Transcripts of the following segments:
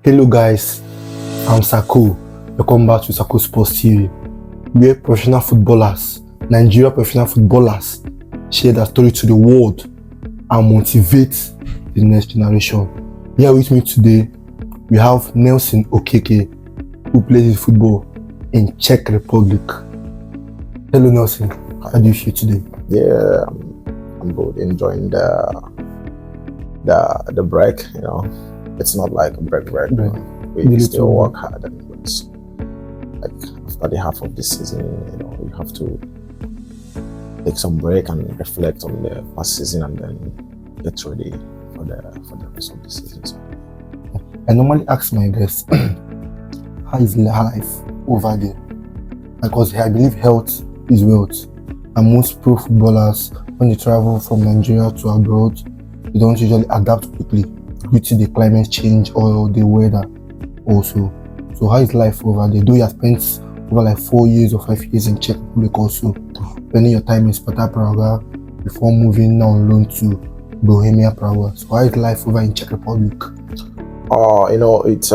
Hello guys, I'm Sircole. Welcome back to Sircole Sports TV, where professional footballers, Nigeria professional footballers, share their story to the world and motivate the next generation. Here with me today, we have Nelson Okeke, who plays football in Czech Republic. Hello Nelson, how do you feel today? Yeah, I'm good. Enjoying the break. You know, it's not like a break. You know. We still work hard, and it's like after the half of the season, you know, you have to take some break and reflect on the past season, and then get ready for the rest of the season. So, I normally ask my guests, how is life over there? Because I believe health is wealth, and most pro footballers, when they travel from Nigeria to abroad, they don't usually adapt quickly due to the climate change or the weather also. So how is life over there? Though you have spent over like 4 years or 5 years in Czech Republic also, spending your time in Sparta, Prague, before moving on loan to Bohemia, Prague. So how is life over in Czech Republic? you know, it's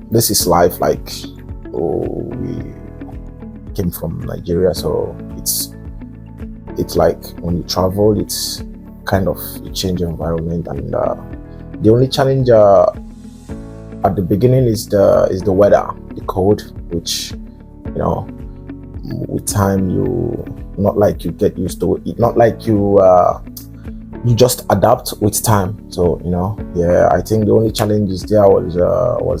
this is life. Like, we came from Nigeria, so it's like when you travel, it's kind of a change environment, and the only challenge at the beginning is the weather, the cold, which, you know, with time you not like you get used to it, not like you just adapt with time. So, you know, yeah, I think the only challenges there was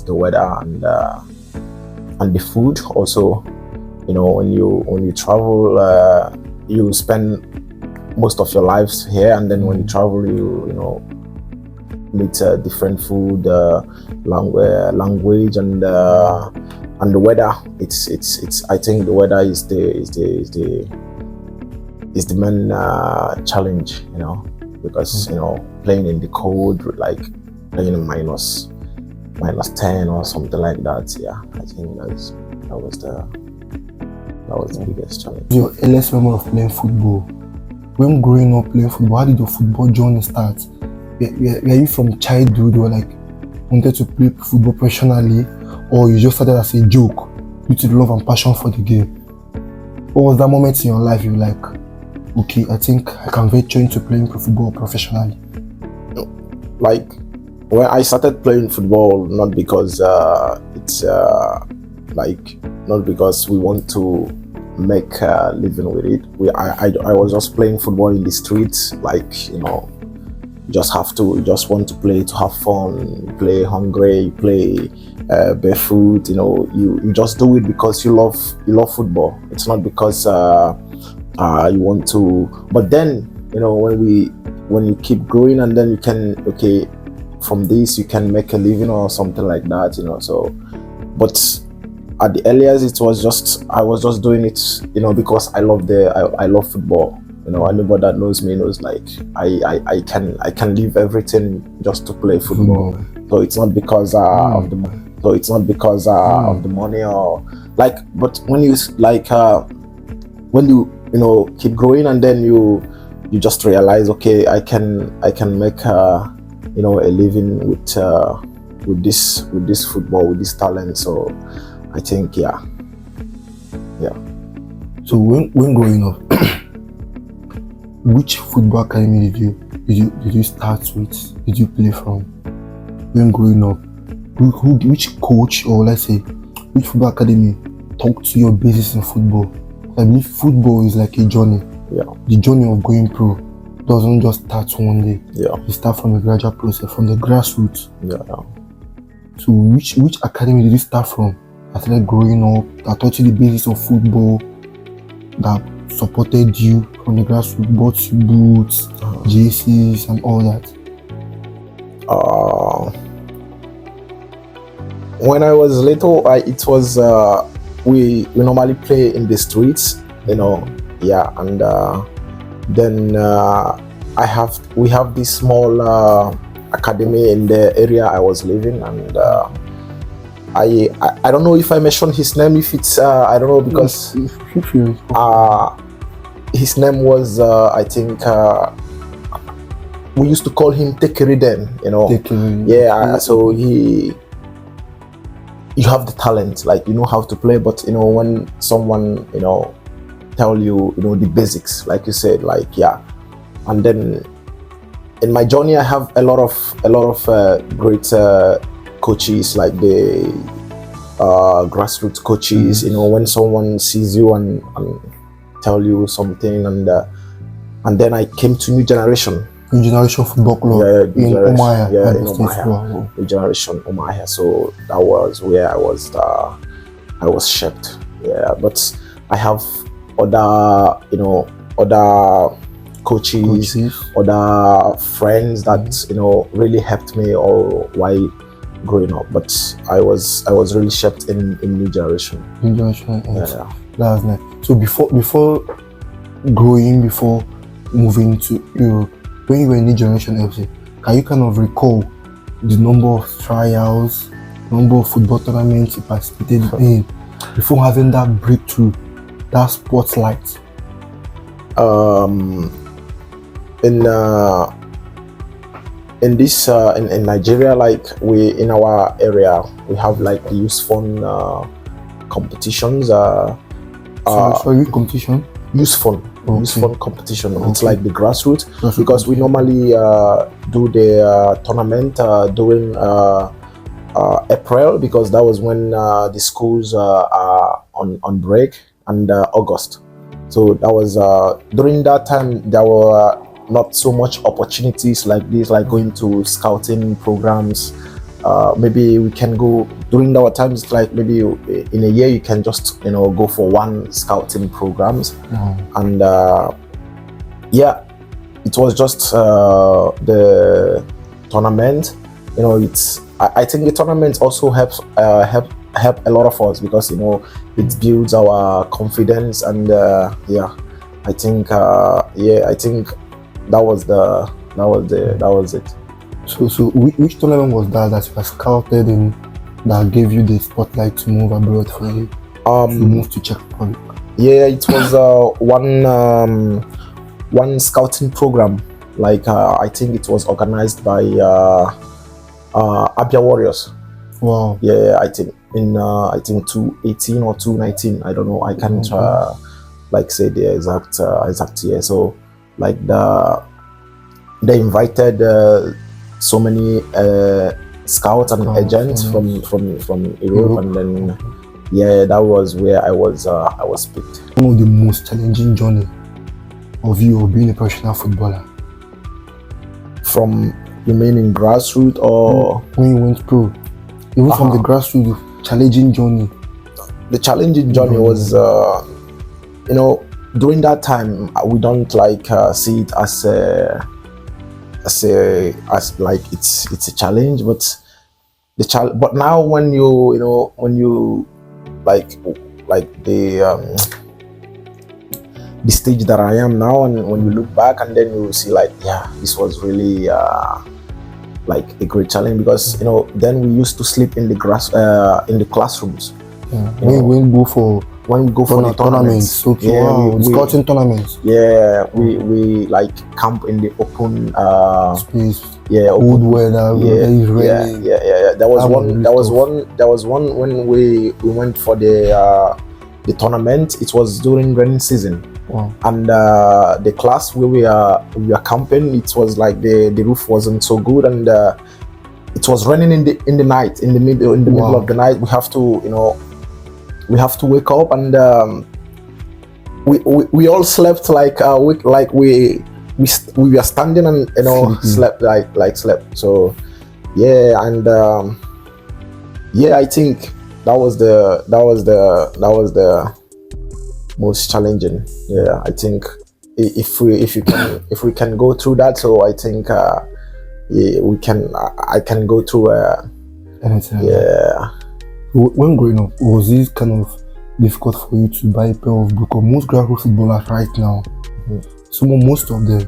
the weather and the food also. You know, when you travel, you spend most of your lives here, and then when you travel, you know, meet different food, language, and the weather. It's I think the weather is the main challenge, you know, because you know, playing in the cold, like playing in minus 10 or something like that. Yeah, I think that was the biggest challenge. Your earliest memory of playing football? When growing up playing football, how did your football journey start? Were you from childhood or like wanted to play football professionally, or you just started as a joke due to the love and passion for the game? What was that moment in your life you were like, okay, I think I can venture into playing football professionally? Like, when I started playing football, not because it's like, not because we want to make a living with it. I was just playing football in the streets, like, you know, you just want to play to have fun. You play hungry, you play barefoot, you know, you just do it because you love football. It's not because you want to. But then, you know, when you keep growing, and then you can, okay, from this you can make a living or something like that, you know. So, but at the earliest, I was just doing it, you know, because I love football. You know, anybody that knows me knows, like, I can leave everything just to play football. So it's not because of the money. So it's not because of the money, or like. But when you like when you know, keep growing, and then you just realize, okay, I can make you know, a living with this football, with this talent. So I think, yeah. So when growing up, which football academy did you start with? Did you play from? When growing up, which coach, or let's say, which football academy taught you your basis in football? I believe football is like a journey. Yeah. The journey of going pro doesn't just start one day. Yeah. You start from a gradual process, from the grassroots. Yeah. So which academy did you start from? After growing up, that taught you the basis of football, that supported you from the grassroots, bought you boots, jerseys, and all that? When I was little, it was we normally play in the streets, you know. Yeah, and then we have this small academy in the area I was living, and I don't know if I mentioned his name, if it's I don't know, because his name was I think we used to call him Tekeriden, you know. Tekeriden. Yeah, so he you have the talent, like you know how to play, but you know when someone tell you the basics, like you said, like and then in my journey I have a lot of great coaches, like the grassroots coaches. When someone sees you and tell you something, and then I came to New Generation Football Club in Umuahia. In Umuahia. New Generation Umuahia. So that was where I was shaped. But I have other coaches, other friends that really helped me all while growing up. But I was really shaped in New Generation. New Generation. That's nice. So before moving to Europe, when you were in New Generation FC, can you kind of recall the number of trials, number of football tournaments you participated in before having that breakthrough, that spotlight? In Nigeria, like in our area, we have like the youth fund competitions. Sorry, competition? Youth fund. Okay. Youth fund competition. Okay. It's like the grassroots, because we normally do the tournament during April, because that was when the schools are on break, and August. So that was during that time there were not so much opportunities like this, like going to scouting programs. Maybe we can go during our times, like maybe in a year you can just go for one scouting programs. And it was just the tournament. I think the tournament also help a lot of us, because it builds our confidence, and I think that was it. So which tournament was that you were scouted in, that gave you the spotlight to move abroad for you, to move to Czech Republic? It was one scouting program. Like I think it was organized by Abia Warriors. Wow. I think in 2018 or 2019. I don't know. I can't say the exact year. So like they invited so many scouts and agents from Europe, and then that was where I was picked. One of the most challenging journey of being a professional footballer? From, you mean in grassroots, or when you went pro? Even from the grassroots, challenging journey. The challenging journey was, during that time we don't see it as like it's a challenge, but but now when you the stage that I am now, and when you look back, and then you see this was really like a great challenge, because then we used to sleep in the classrooms. When we go for the tournaments. Scouting tournaments. We camp in the open space. Open weather. There was one when we went for the tournament. It was during rainy season. Wow. And the class where we are camping, it was like the roof wasn't so good, and it was raining in the night, in the middle of the night. We have to wake up, and we all slept we were standing, and slept slept. So I think that was the most challenging. I think if we can go through that, so I think I can go through anything. When growing up, was this kind of difficult for you to buy a pair of boots? Because most grassroots footballers right now, most of them, they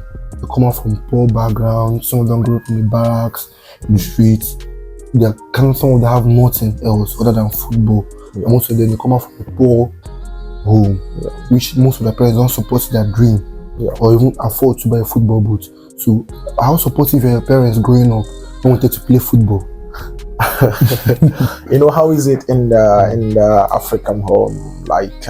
come out from poor backgrounds. Some of them grew up in the barracks, in the streets. Some of them have nothing else other than football. Most of them, they come out from a poor home, which most of the parents don't support their dream, or even afford to buy a football boot. So how supportive are your parents growing up when wanted to play football? You know, how is it in the African home? Like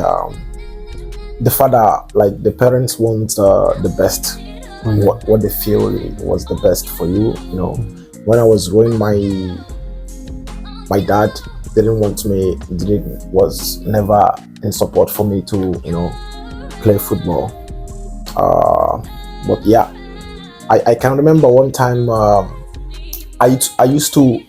the father, like the parents want the best, what they feel was the best for you. You know, when I was growing, my dad didn't want me, was never in support for me to, you know, play football. But yeah, I can remember one time I used to,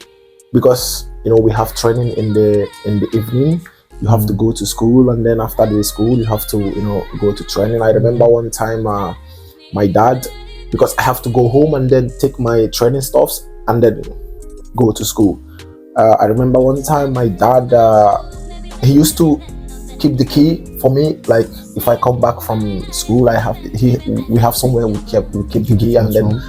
because you know we have training in the evening. You have to go to school, and then after the school you have to, you know, go to training. I remember one time my dad, because I have to go home and then take my training stuffs and then go to school. I remember one time my dad, he used to keep the key for me. Like if I come back from school, we have somewhere we keep the key, and then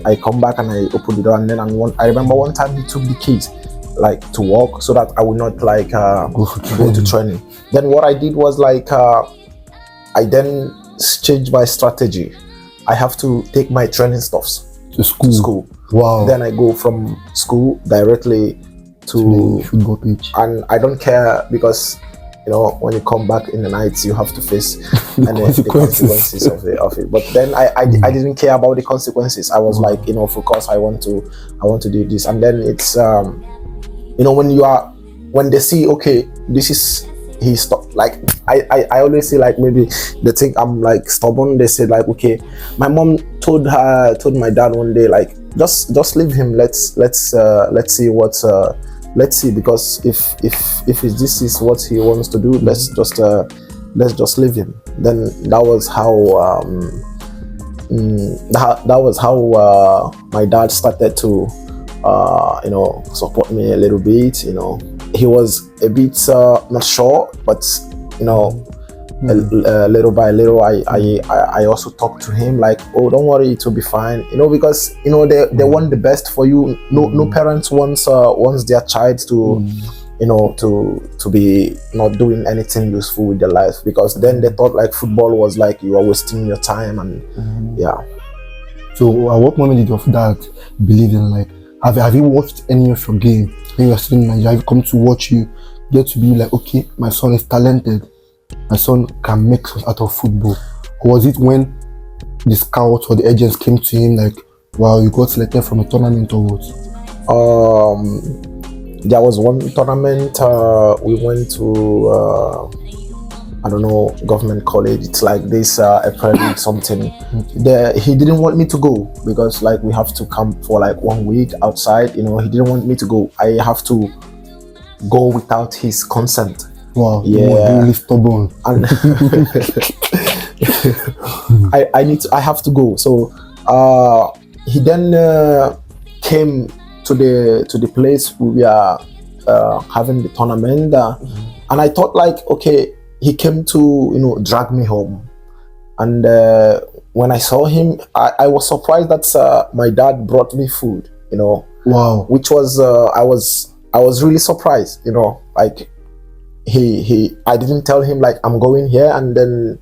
I come back and I open the door, and then I remember one time he took the keys, like to walk, so that I would not like go to training. Then what I did was like I then changed my strategy. I have to take my training stuffs to school. Wow. Then I go from school directly to football pitch, and I don't care, because you know when you come back in the night you have to face the consequences of it. But then I didn't care about the consequences. I was like, you know, focus. I want to do this. And then it's you know, when they see, okay, this is, he stopped. Like I always say, like, maybe they think I'm like stubborn. They say like, okay, my mom told my dad one day, like, just leave him. Let's see what let's see, because if this is what he wants to do, let's just leave him. Then that was how my dad started to you know, support me a little bit. You know, he was a bit not sure, but you know, little by little I also talked to him, like, oh, don't worry, it will be fine, you know, because you know they want the best for you. No parents wants their child to you know, to be not doing anything useful with their life, because then they thought like football was like you are wasting your time. And yeah. So at what moment did your dad believe in, like, have you watched any of your game when you were still in Nigeria? Have you come to watch you get to be like, okay, my son is talented, my son can make something out of football? Or was it when the scouts or the agents came to him like, wow, you got selected from a tournament or what? There was one tournament we went to, I don't know, government college. It's like this Prague something. He didn't want me to go, because like we have to camp for like 1 week outside. You know, he didn't want me to go. I have to go without his consent. Wow. Yeah. Really stubborn. And I have to go. So he then came to the place we are having the tournament, and I thought like, okay, he came to, you know, drag me home. And when I saw him, I was surprised that my dad brought me food, you know. Wow. Which was I was really surprised, you know, like I didn't tell him like I'm going here, and then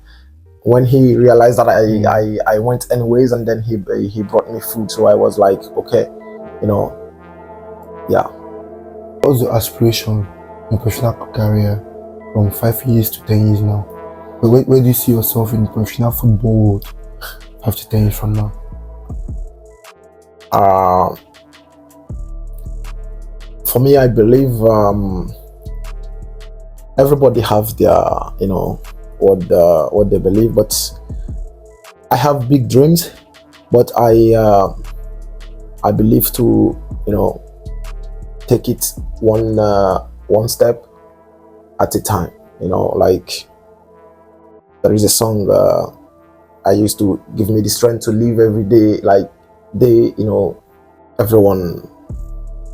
when he realized that I went anyways, and then he brought me food. So I was like, okay, you know, yeah. What was your aspiration in your professional career from 5 years to 10 years now? Where do you see yourself in the professional football world 5 to 10 years from now? For me, I believe everybody have their, you know, what they believe, but I have big dreams, but I believe to, you know, take it one step at a time. You know, like there is a song I used to give me the strength to live every day. Like you know, everyone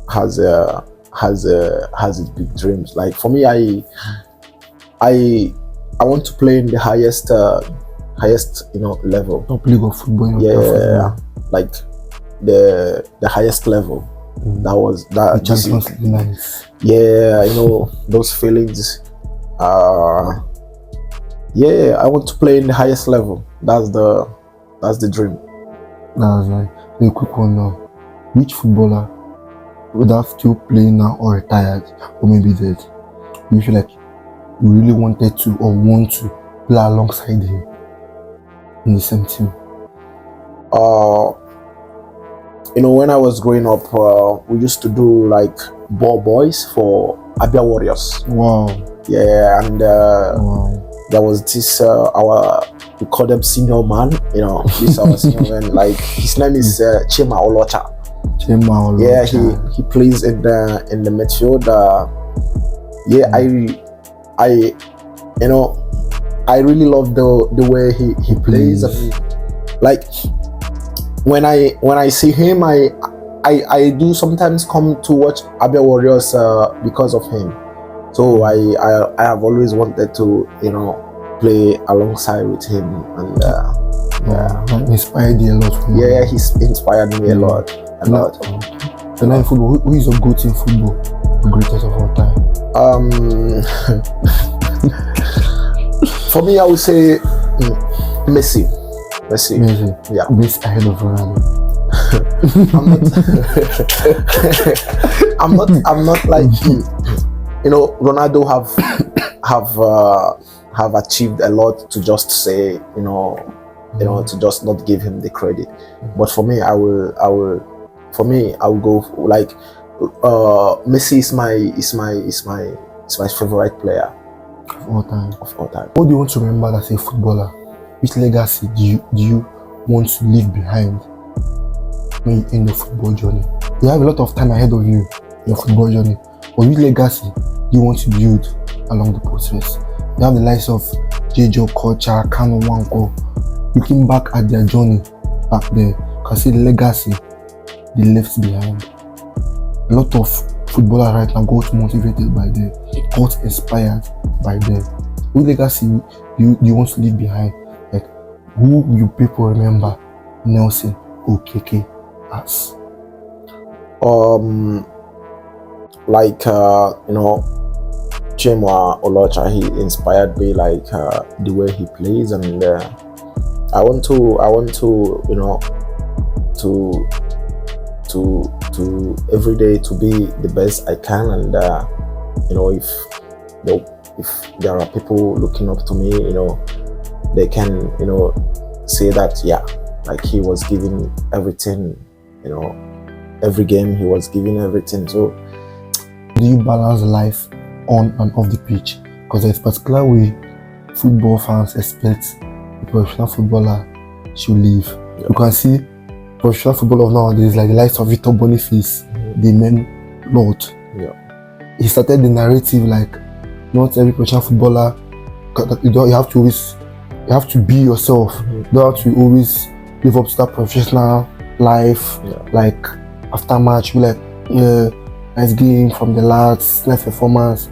has its big dreams. Like for me, I want to play in the highest you know level. Top league of football. Yeah, like the highest level. That Champions League, nice. Yeah, you know those feelings. Yeah, I want to play in the highest level. That's the dream. That's right. A quick one now. Which footballer whether still playing now or retired or maybe dead, you feel like you really wanted to or want to play alongside him in the same team? When I was growing up, we used to do like ball boys for Abia Warriors. Wow. Yeah, and Wow. there was this we call them senior man. This our senior man. Like his name is Chima Olocha. Chema Yeah, Olocha. he plays in the midfield. I really love the way he plays. And, like when I see him, I do sometimes come to watch Abia Warriors because of him. So I have always wanted to play alongside with him, and That inspired you a lot. yeah, he's inspired me a lot. So now in football, who is your go-to in football? The greatest of all time? For me, I would say Messi. Messi. Yeah. Messi ahead of Ronaldo. I'm not like Ronaldo have achieved a lot to just say to just not give him the credit. But for me, I will go like Messi is my favorite player Of all time. of all time. What do you want to remember as a footballer? Which legacy do you want to leave behind when you end your football journey? You have a lot of time ahead of you in your football journey, but which legacy do you want to build along the process? You have the likes of Jejo, Kocha, Kano, Wanko. Looking back at their journey back there, you can see the legacy they left behind. A lot of footballers right now got motivated by them, got inspired by them. What legacy do you want to leave behind? Like, who will people remember Nelson Okeke as? Chema Olocha, he inspired me like the way he plays, and I want to every day to be the best I can, and if there are people looking up to me, they can say that like he was giving everything, every game he was giving everything. So do you balance life on and off the pitch? Because there's particular way football fans expect a professional footballer should live. Yeah. You can see professional football of nowadays, like the likes of Victor Boniface, the men Lord. Yeah. He started the narrative like not every professional footballer, you have to be yourself. You don't have to always live up to that professional life. Yeah. Like after match, be like, yeah, nice game from the lads, nice performance.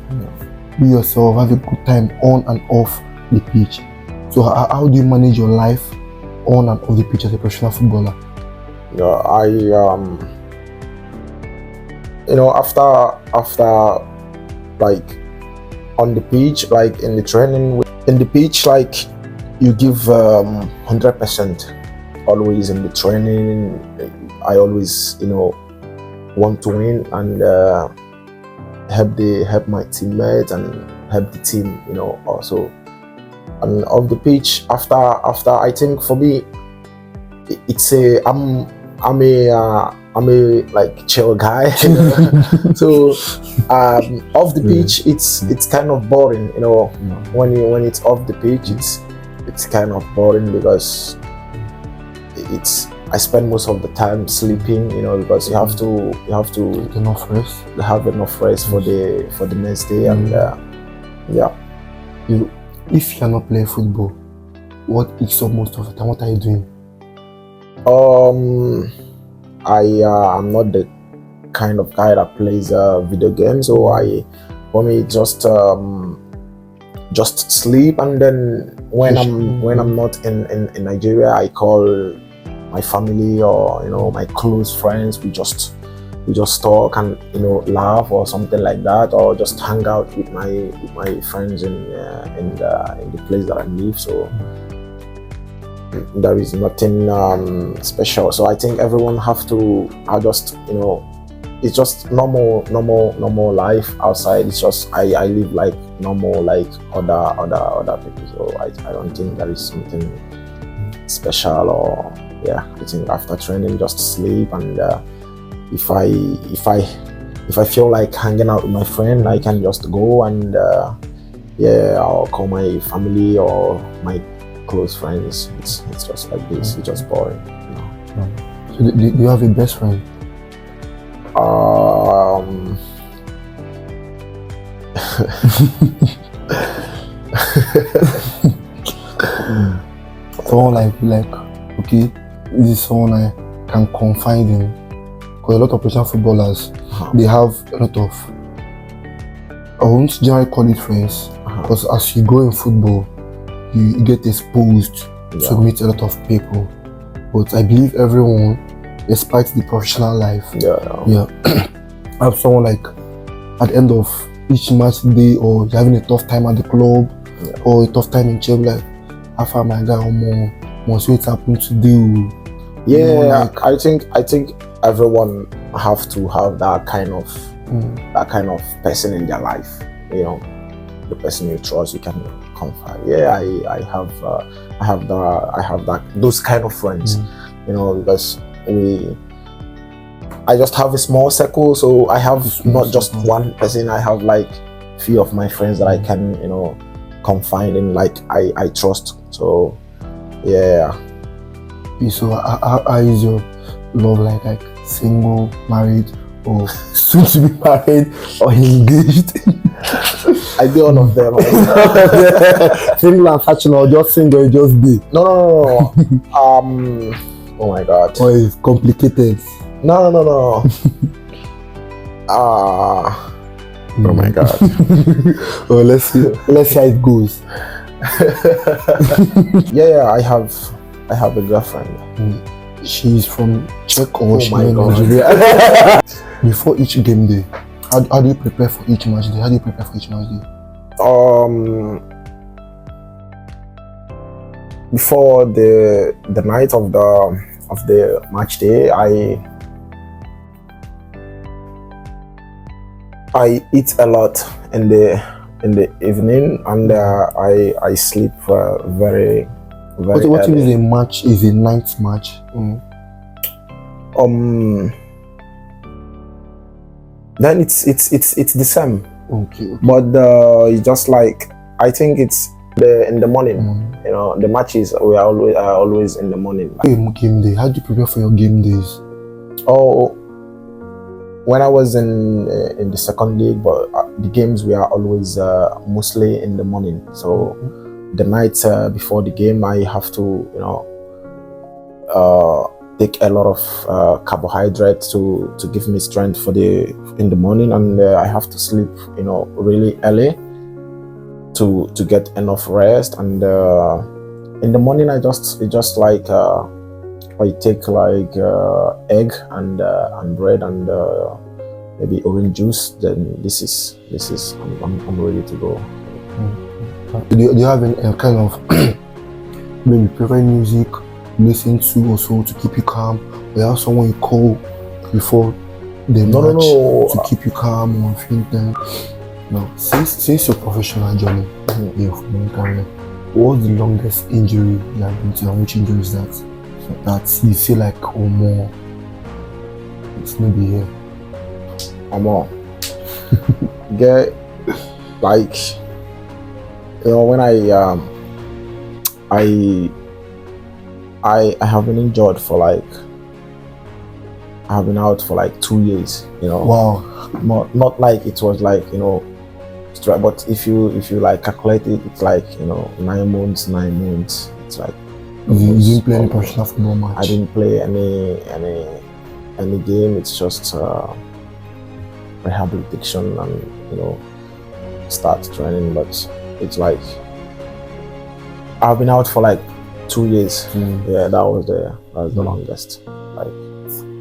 Be yourself, have a good time on and off the pitch. So how do you manage your life on and off the pitch as a professional footballer? After like on the pitch, like in the training, in the pitch, like you give 100% always in the training. I always want to win and help my teammates and help the team also. And off the pitch, after I think for me it's I'm a like chill guy. So off the pitch it's kind of boring, when it's off the pitch it's kind of boring because I spend most of the time sleeping, because you have to Enough rest. have enough rest for the next day. And If you're not playing football, what eats up most of the time? What are you doing? I'm not the kind of guy that plays video games, so for me just sleep, and then when I'm not in Nigeria, I call my family or my close friends. We just talk and laugh or something like that, or just hang out with my friends in the place that I live. So there is nothing special. So I think everyone have to just it's just normal life outside. It's just I live like normal like other people. So I don't think there is something special or yeah. I think after training just sleep, and if I feel like hanging out with my friend, I can just go and yeah, I'll call my family or my close friends. It's just like this. It's just boring. You know? So do you have a best friend? Someone like okay, this is someone I can confide in, because a lot of professional footballers they have a lot of, I won't generally call it friends, because as you grow in football you get exposed to meet a lot of people, but I believe everyone, despite the professional life, have someone like at the end of each match day, or you're having a tough time at the club or a tough time in Czech, like how far my guy or more sweet happen to do. Yeah, you know, like, I think everyone have to have that kind of person in their life. You know, the person you trust, you can confide. Yeah, I have that those kind of friends. You know, because I just have a small circle, so I have not just one person. I have like few of my friends that I can, you know, confide in, like I trust. So yeah. So how is your love life, like single, married, or soon to be married, or engaged? I do all of them. Single and fashion, or just single, just be? No. Oh my god. Or it's complicated? No. Oh my god. Oh, let's see how it goes. Yeah, I have a girlfriend. She's from Czech or Oh my god. Nigeria? Before each game day, how do you prepare for each match day? Before the night of the match day, I eat a lot in the evening, and I sleep very What early. if a match is a night match? Then it's the same. Okay. But it's just like, I think it's in the morning. You know, the matches we are always in the morning. Game day. How do you prepare for your game days? Oh, when I was in the second league, but the games were always mostly in the morning. So the night before the game, I have to, you know, take a lot of carbohydrates to give me strength in the morning, and I have to sleep, you know, really early to get enough rest. And in the morning, I just like I take like egg and bread and maybe orange juice. Then this is I'm ready to go. Do you have any kind of maybe preferred music listen to also to keep you calm? Or you have someone you call before the match to keep you calm or feel them? No. Since your professional journey, your football career, what's the longest injury you have been to, and which injury is that? That you feel like more it's maybe here. More. Get like, you know, when I have been injured for like, I have been out for like 2 years, you know. Wow. Not like it was like, you know, but if you like calculate it, it's like, you know, 9 months. It's like, You didn't play any professional football match? I didn't play any game. It's just rehabilitation and, you know, start training. But it's like, I've been out for like 2 years. Yeah, that was the longest. Like,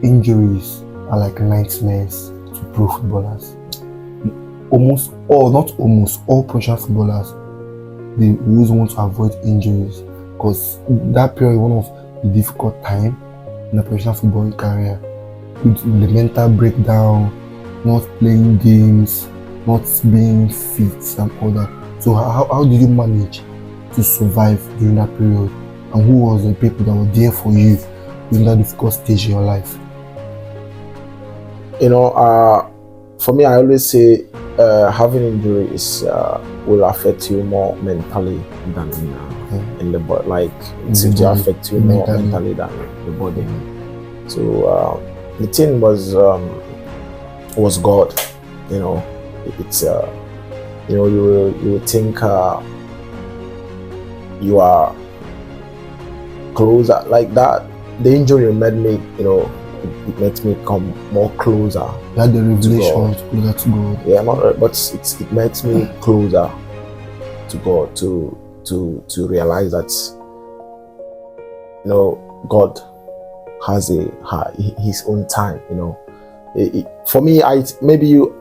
injuries are like nightmares to pro footballers. Not almost all professional footballers, they always want to avoid injuries, because that period is one of the difficult time in a professional football career. with the mental breakdown, not playing games, not being fit and all that. So how did you manage to survive during that period? And who was the people that were there for you during that difficult stage in your life? For me, I always say having injuries will affect you more mentally than in the body. Like it's to affect you more mentally than the body. So the thing was God. It's you think you are closer like that. The injury made me, it makes me come more closer. You had the revelation closer to God. Yeah, but it makes me closer to God to realize that God has his own time. For me, maybe you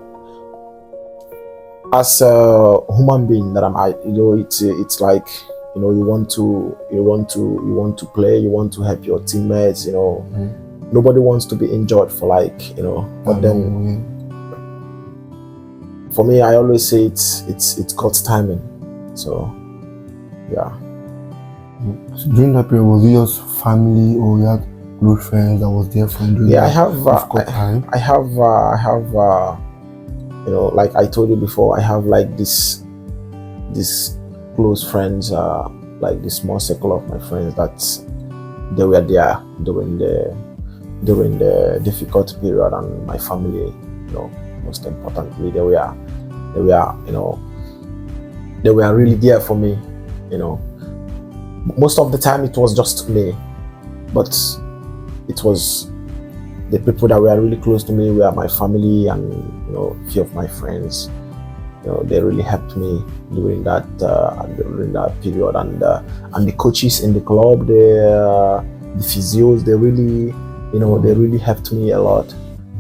as a human being that it's like you want to play, you want to help your teammates. Nobody wants to be injured for but then for me, I always say it's God's timing. So yeah. So during that period, was it just family or you had good friends that was there for you? Yeah, I have like I told you before, I have like this close friends, like this small circle of my friends that they were there during the difficult period, and my family, most importantly, they were really there for me. Most of the time it was just me, but it was the people that were really close to me were my family and a few of my friends. They really helped me during that period, and the coaches in the club, the physios, they really helped me a lot.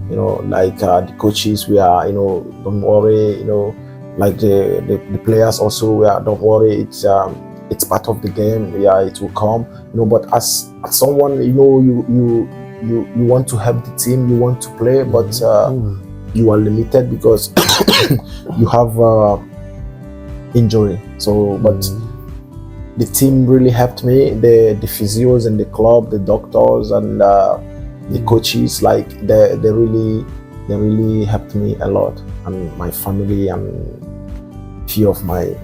Like the coaches were, don't worry, like the players also were, don't worry, it's part of the game. Yeah, it will come. But as someone, you want to help the team, you want to play, but you are limited because you have injury. So, but the team really helped me. The physios in the club, the doctors and the coaches, like they really helped me a lot, and my family and few of my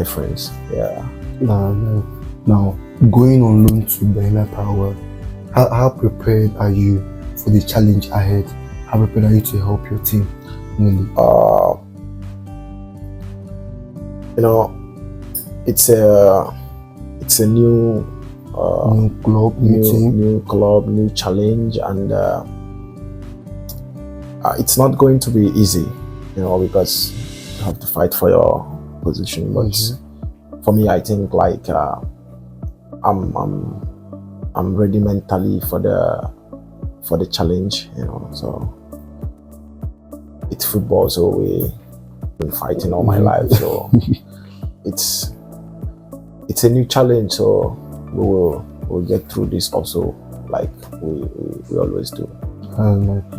friends. Yeah. Now going on loan to Benin Power, how prepared are you for the challenge ahead? How prepared are you to help your team? It's a new club, new club, new challenge, and it's not going to be easy, because you have to fight for your position. But for me, I think like I'm ready mentally for the challenge, So it's football, so we've been fighting all my life, so it's a new challenge. So we'll get through this also, like we always do.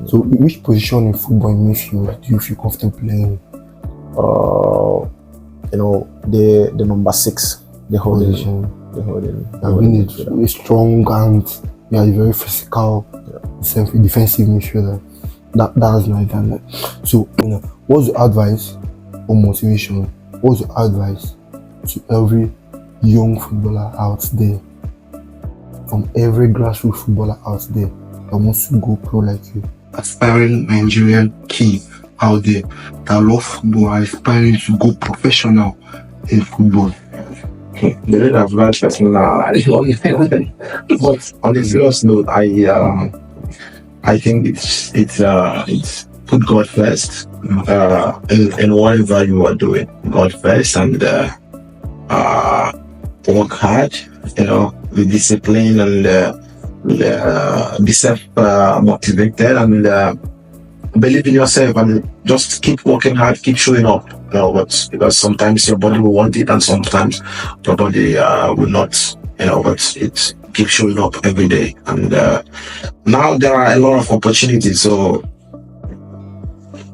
So which position in football in midfield do you feel comfortable playing? The number 6, the holding. I've been a strong and very physical, defensive midfielder. That's nice. So what's your advice or motivation? What's your advice to every young footballer out there, from every grassroots footballer out there that wants to go pro like you? Aspiring Nigerian kids out there that love football are aspiring to go professional in football. They don't have much personal. But on a serious note, I think it's put God first in whatever you are doing. God first, and work hard. Be disciplined and be self-motivated and believe in yourself, and just keep working hard, keep showing up. Because sometimes your body will want it, and sometimes your body will not but it keeps showing up every day. And now there are a lot of opportunities. So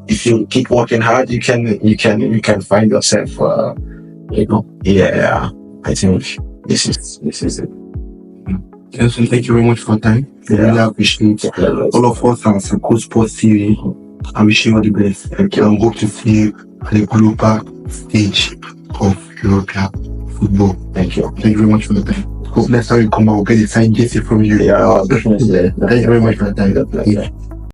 if you keep working hard, you can find yourself. Yeah. I think this is it. Yes, and thank you very much for your time. I really appreciate it. All of us at Sircole Sports TV, I wish you all the best. Thank you. And hope to see you at the global stage of European football. Thank you. Thank you very much for the time. Hope next time you come out, we'll get a signed jersey from you. Yeah, definitely. Thank you very much for the time. God bless you.